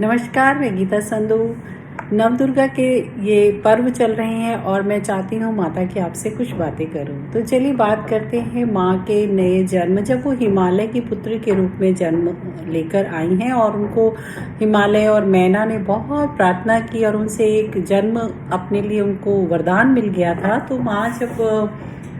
नमस्कार, मैं गीता संधू। नवदुर्गा के ये पर्व चल रहे हैं और मैं चाहती हूँ माता की आपसे कुछ बातें करूँ। तो चलिए बात करते हैं माँ के नए जन्म। जब वो हिमालय की पुत्री के रूप में जन्म लेकर आई हैं और उनको हिमालय और मैना ने बहुत प्रार्थना की और उनसे एक जन्म अपने लिए उनको वरदान मिल गया था। तो माँ जब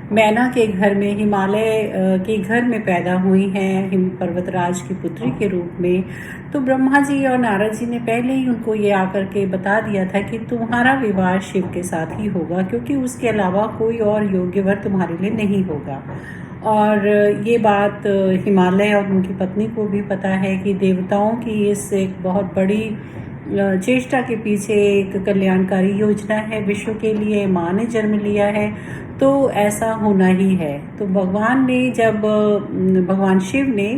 मैना के घर में हिमालय के घर में पैदा हुई हैं हिम पर्वतराज की पुत्री के रूप में, तो ब्रह्मा जी और नारद जी ने पहले ही उनको ये आकर के बता दिया था कि तुम्हारा विवाह शिव के साथ ही होगा, क्योंकि उसके अलावा कोई और योग्य वर तुम्हारे लिए नहीं होगा। और ये बात हिमालय और उनकी पत्नी को भी पता है कि देवताओं की इस एक बहुत बड़ी चेष्टा के पीछे एक कल्याणकारी योजना है। विश्व के लिए माँ ने जन्म लिया है तो ऐसा होना ही है। तो भगवान ने जब भगवान शिव ने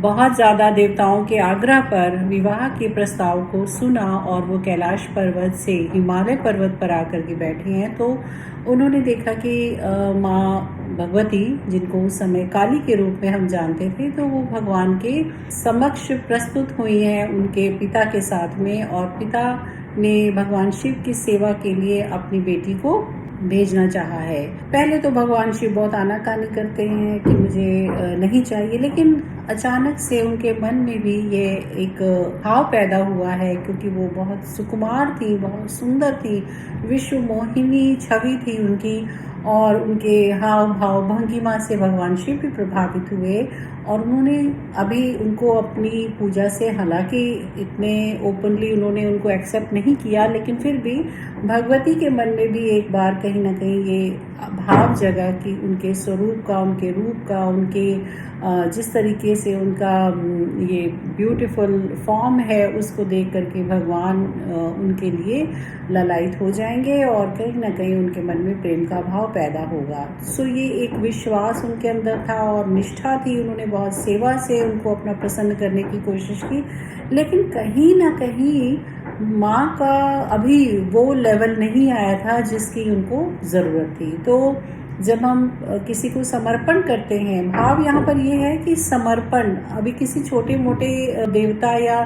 बहुत ज़्यादा देवताओं के आग्रह पर विवाह के प्रस्ताव को सुना और वो कैलाश पर्वत से हिमालय पर्वत पर आकर के बैठे हैं, तो उन्होंने देखा कि माँ भगवती, जिनको उस समय काली के रूप में हम जानते थे, तो वो भगवान के समक्ष प्रस्तुत हुई हैं उनके पिता के साथ में। और पिता ने भगवान शिव की सेवा के लिए अपनी बेटी को भेजना चाहा है। पहले तो भगवान शिव बहुत आनाकानी करते हैं कि मुझे नहीं चाहिए, लेकिन अचानक से उनके मन में भी ये एक भाव पैदा हुआ है, क्योंकि वो बहुत सुकुमार थी, बहुत सुंदर थी, विश्व मोहिनी छवि थी उनकी। और उनके हाव भाव भंगिमा से भगवान शिव भी प्रभावित हुए और उन्होंने अभी उनको अपनी पूजा से, हालांकि इतने ओपनली उन्होंने उनको एक्सेप्ट नहीं किया, लेकिन फिर भी भगवती के मन में भी एक बार कहीं ना कहीं ये भाव जगा कि उनके स्वरूप का, उनके रूप का, उनके जिस तरीके से उनका ये ब्यूटीफुल फॉर्म है, उसको देख करके भगवान उनके लिए ललायित हो जाएंगे और कहीं ना कहीं उनके मन में प्रेम का भाव पैदा होगा। सो ये एक विश्वास उनके अंदर था और निष्ठा थी। उन्होंने बहुत सेवा से उनको अपना प्रसन्न करने की कोशिश की, लेकिन कहीं ना कहीं माँ का अभी वो लेवल नहीं आया था जिसकी उनको ज़रूरत थी। तो जब हम किसी को समर्पण करते हैं, भाव यहाँ पर ये है कि समर्पण अभी किसी छोटे मोटे देवता या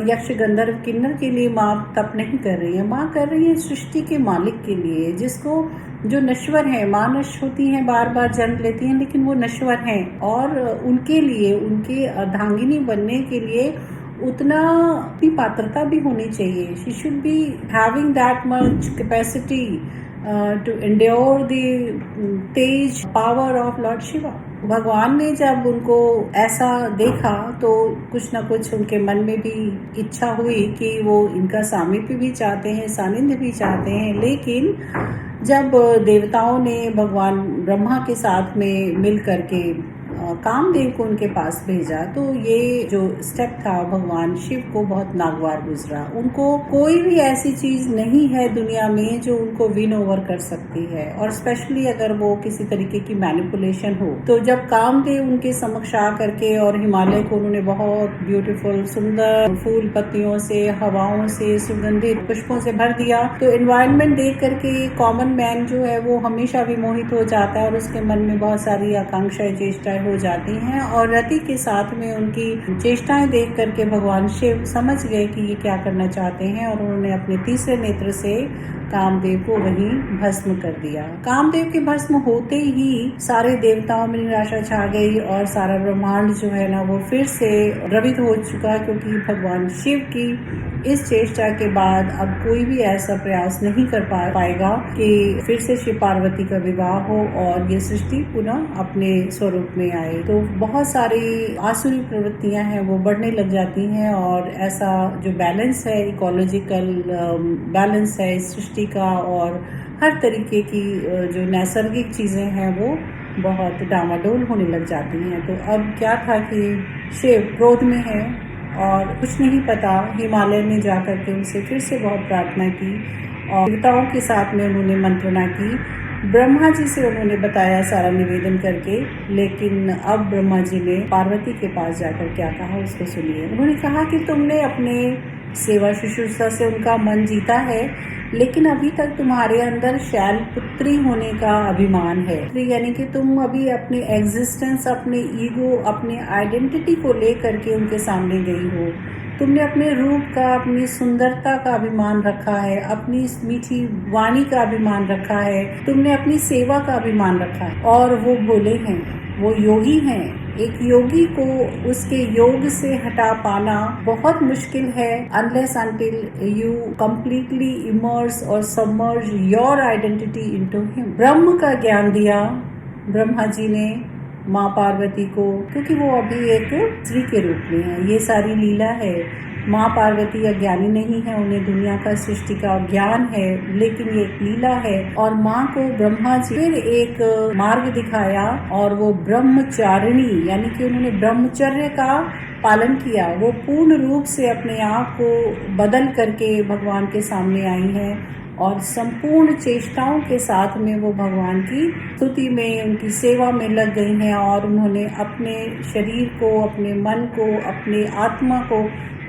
यक्ष गंधर्व किन्नर के लिए माँ तप नहीं कर रही है। माँ कर रही है सृष्टि के मालिक के लिए, जिसको जो नश्वर है। माँ नष्ट होती हैं, बार बार जन्म लेती हैं, लेकिन वो नश्वर हैं और उनके लिए, उनके अर्धांगिनी बनने के लिए उतना भी पात्रता भी होनी चाहिए। She should be having that much capacity to endure the Tej power of Lord Shiva. भगवान ने जब उनको ऐसा देखा तो कुछ ना कुछ उनके मन में भी इच्छा हुई कि वो इनका सामीप्य भी चाहते हैं, सानिध्य भी चाहते हैं। लेकिन जब देवताओं ने भगवान ब्रह्मा के साथ में मिल करके कामदेव को उनके पास भेजा, तो ये जो स्टेप था भगवान शिव को बहुत नागवार गुजरा। उनको कोई भी ऐसी चीज नहीं है दुनिया में जो उनको विन ओवर कर सकती है, और स्पेशली अगर वो किसी तरीके की मैनिपुलेशन हो। तो जब कामदेव उनके समक्ष आ करके और हिमालय को उन्होंने बहुत ब्यूटीफुल सुंदर फूल पत्तियों से, हवाओं से, सुगंधित पुष्पों से भर दिया, तो एनवायरनमेंट देख करके कॉमन मैन जो है वो हमेशा विमोहित हो जाता है और उसके मन में बहुत सारी आकांक्षाएं, चेष्टाएं हो जाती हैं। और रति के साथ में उनकी चेष्टाएं देख करके भगवान शिव समझ गए कि ये क्या करना चाहते हैं, और उन्होंने अपने तीसरे नेत्र से कामदेव को वहीं भस्म कर दिया। कामदेव के भस्म होते ही सारे देवताओं में निराशा छा गई और सारा ब्रह्मांड जो है ना वो फिर से द्रवित हो चुका, क्योंकि भगवान शिव की इस चेष्टा के बाद अब कोई भी ऐसा प्रयास नहीं कर पाएगा कि फिर से शिव पार्वती का विवाह हो और ये सृष्टि पुनः अपने स्वरूप में आए। तो बहुत सारी आसुरी प्रवृत्तियां हैं वो बढ़ने लग जाती हैं, और ऐसा जो बैलेंस है, इकोलॉजिकल बैलेंस है इस सृष्टि का, और हर तरीके की जो नैसर्गिक चीजें हैं वो बहुत डामाडोल होने लग जाती हैं। तो अब क्या था कि शिव क्रोध में है और कुछ नहीं पता। हिमालय में जाकर के उनसे फिर से बहुत प्रार्थना की और देवताओं के साथ में उन्होंने मंत्रणा की। ब्रह्मा जी से उन्होंने बताया सारा निवेदन करके, लेकिन अब ब्रह्मा जी ने पार्वती के पास जाकर क्या कहा उसको सुनिए। उन्होंने कहा कि तुमने अपने सेवा शुश्रूषा से उनका मन जीता है, लेकिन अभी तक तुम्हारे अंदर शैल पुत्री होने का अभिमान है। यानी कि तुम अभी अपने एग्जिस्टेंस, अपने ईगो, अपने आइडेंटिटी को लेकर के उनके सामने गई हो। तुमने अपने रूप का, अपनी सुंदरता का अभिमान रखा है, अपनी इस मीठी वाणी का अभिमान रखा है, तुमने अपनी सेवा का अभिमान रखा है। और वो भोले हैं, वो योगी हैं। एक योगी को उसके योग से हटा पाना बहुत मुश्किल है, unless until you completely immerse or submerge your identity into him। ब्रह्म का ज्ञान दिया ब्रह्मा जी ने माँ पार्वती को, क्योंकि वो अभी एक स्त्री के रूप में है। ये सारी लीला है। माँ पार्वती अज्ञानी नहीं है, उन्हें दुनिया का, सृष्टि का ज्ञान है, लेकिन ये एक लीला है। और माँ को ब्रह्मा जी फिर एक मार्ग दिखाया और वो ब्रह्मचारिणी, यानी कि उन्होंने ब्रह्मचर्य का पालन किया। वो पूर्ण रूप से अपने आप को बदल करके भगवान के सामने आई हैं और संपूर्ण चेष्टाओं के साथ में वो भगवान की स्तुति में, उनकी सेवा में लग गई हैं। और उन्होंने अपने शरीर को, अपने मन को, अपने आत्मा को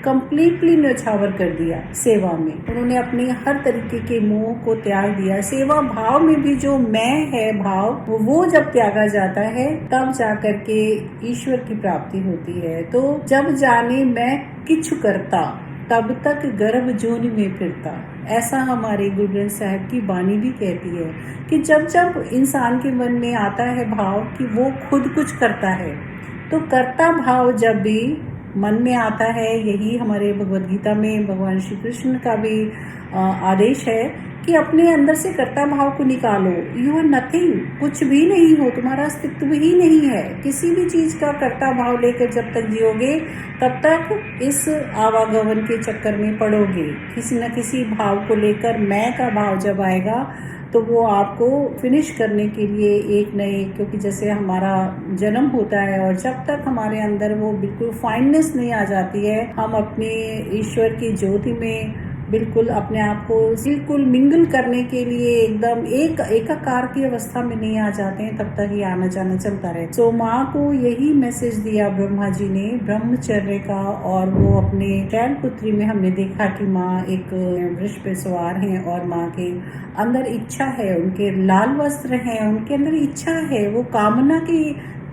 कंप्लीटली न्यौछावर कर दिया सेवा में। उन्होंने अपने हर तरीके के मोह को त्याग दिया। सेवा भाव में भी जो मैं है भाव, वो जब त्यागा जाता है तब जाकर के ईश्वर की प्राप्ति होती है। तो जब जाने मैं किछु करता, तब तक गर्भ जोनि में फिरता। ऐसा हमारे गुरु ग्रंथ साहिब की वाणी भी कहती है कि जब जब इंसान के मन में आता है भाव कि वो खुद कुछ करता है, तो कर्ता भाव जब भी मन में आता है, यही हमारे भगवद गीता में भगवान श्री कृष्ण का भी आदेश है कि अपने अंदर से कर्ता भाव को निकालो। यू आर नथिंग, कुछ भी नहीं हो, तुम्हारा अस्तित्व ही नहीं है। किसी भी चीज का कर्ता भाव लेकर जब तक जियोगे तब तक इस आवागमन के चक्कर में पड़ोगे। किसी न किसी भाव को लेकर मैं का भाव जब आएगा तो वो आपको फिनिश करने के लिए एक न एक, क्योंकि जैसे हमारा जन्म होता है और जब तक हमारे अंदर वो बिल्कुल फाइननेस नहीं आ जाती है, हम अपने ईश्वर की ज्योति में बिल्कुल अपने आप को बिल्कुल मिंगल करने के लिए एकदम एकाकार की अवस्था में नहीं आ जाते हैं, तब तक ये आना जाना चलता रहे। तो माँ को यही मैसेज दिया ब्रह्मा जी ने ब्रह्मचर्य का। और वो अपने शैल पुत्री में हमने देखा कि माँ एक वृक्ष पे सवार हैं और माँ के अंदर इच्छा है, उनके लाल वस्त्र हैं, उनके अंदर इच्छा है, वो कामना की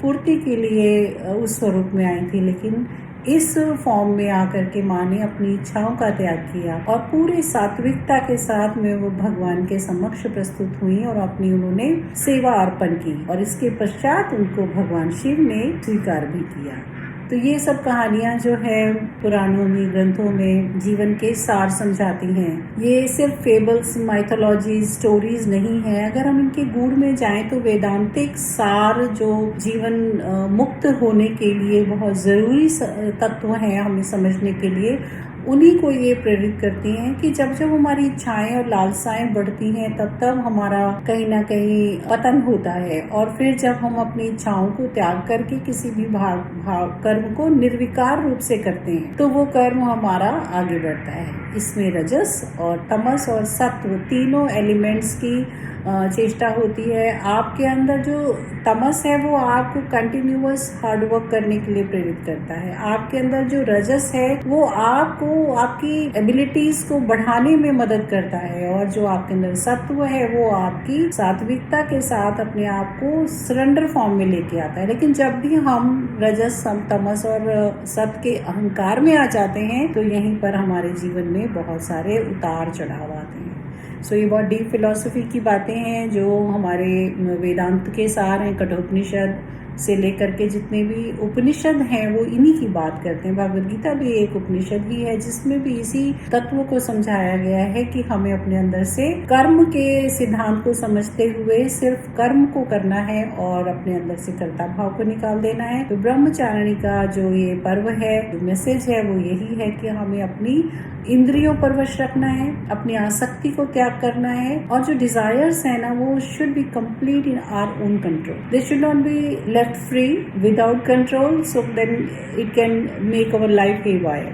पूर्ति के लिए उस स्वरूप में आई थी। लेकिन इस फॉर्म में आकर के माँ ने अपनी इच्छाओं का त्याग किया और पूरे सात्विकता के साथ में वो भगवान के समक्ष प्रस्तुत हुई और अपनी उन्होंने सेवा अर्पण की। और इसके पश्चात उनको भगवान शिव ने स्वीकार भी किया। तो ये सब कहानियाँ जो है पुराणों में, ग्रंथों में जीवन के सार समझाती हैं। ये सिर्फ फेबल्स, माइथोलॉजी, स्टोरीज नहीं है। अगर हम इनके गूढ़ में जाएं तो वेदांतिक सार जो जीवन मुक्त होने के लिए बहुत ज़रूरी तत्व हैं हमें समझने के लिए, उन्हीं को ये प्रेरित करती हैं कि जब जब हमारी इच्छाएं और लालसाएं बढ़ती हैं तब तब हमारा कहीं ना कहीं पतन होता है। और फिर जब हम अपनी इच्छाओं को त्याग करके किसी भी कर्म को निर्विकार रूप से करते हैं तो वो कर्म हमारा आगे बढ़ता है। इसमें रजस और तमस और सत्व तीनों एलिमेंट्स की चेष्टा होती है। आपके अंदर जो तमस है वो आपको कंटिन्यूअस हार्डवर्क करने के लिए प्रेरित करता है। आपके अंदर जो रजस है वो आपको आपकी एबिलिटीज को बढ़ाने में मदद करता है। और जो आपके अंदर सत्व है वो आपकी सात्विकता के साथ अपने आप को सरेंडर फॉर्म में लेके आता है। लेकिन जब भी हम रजस, तमस और सत्व के अहंकार में आ जाते हैं तो यहीं पर हमारे जीवन में बहुत सारे उतार चढ़ाव आते हैं। सो ये बहुत डीप फिलॉसफी की बातें हैं जो हमारे वेदांत के सार हैं। कठोपनिषद से लेकर के जितने भी उपनिषद हैं वो इन्हीं की बात करते हैं। भगवद गीता भी एक उपनिषद ही है जिसमें भी इसी तत्व को समझाया गया है कि हमें अपने अंदर से कर्म के सिद्धांत को समझते हुए सिर्फ कर्म को करना है और अपने अंदर से कर्ता भाव को निकाल देना है। तो ब्रह्मचारिणी का जो ये पर्व है, जो मैसेज है वो यही है कि हमें अपनी इंद्रियों पर वश रखना है, अपनी आसक्ति को त्याग करना है और जो डिजायर्स है ना वो should be complete in our own control. They should not be left free without control, so then it can make our life haywire.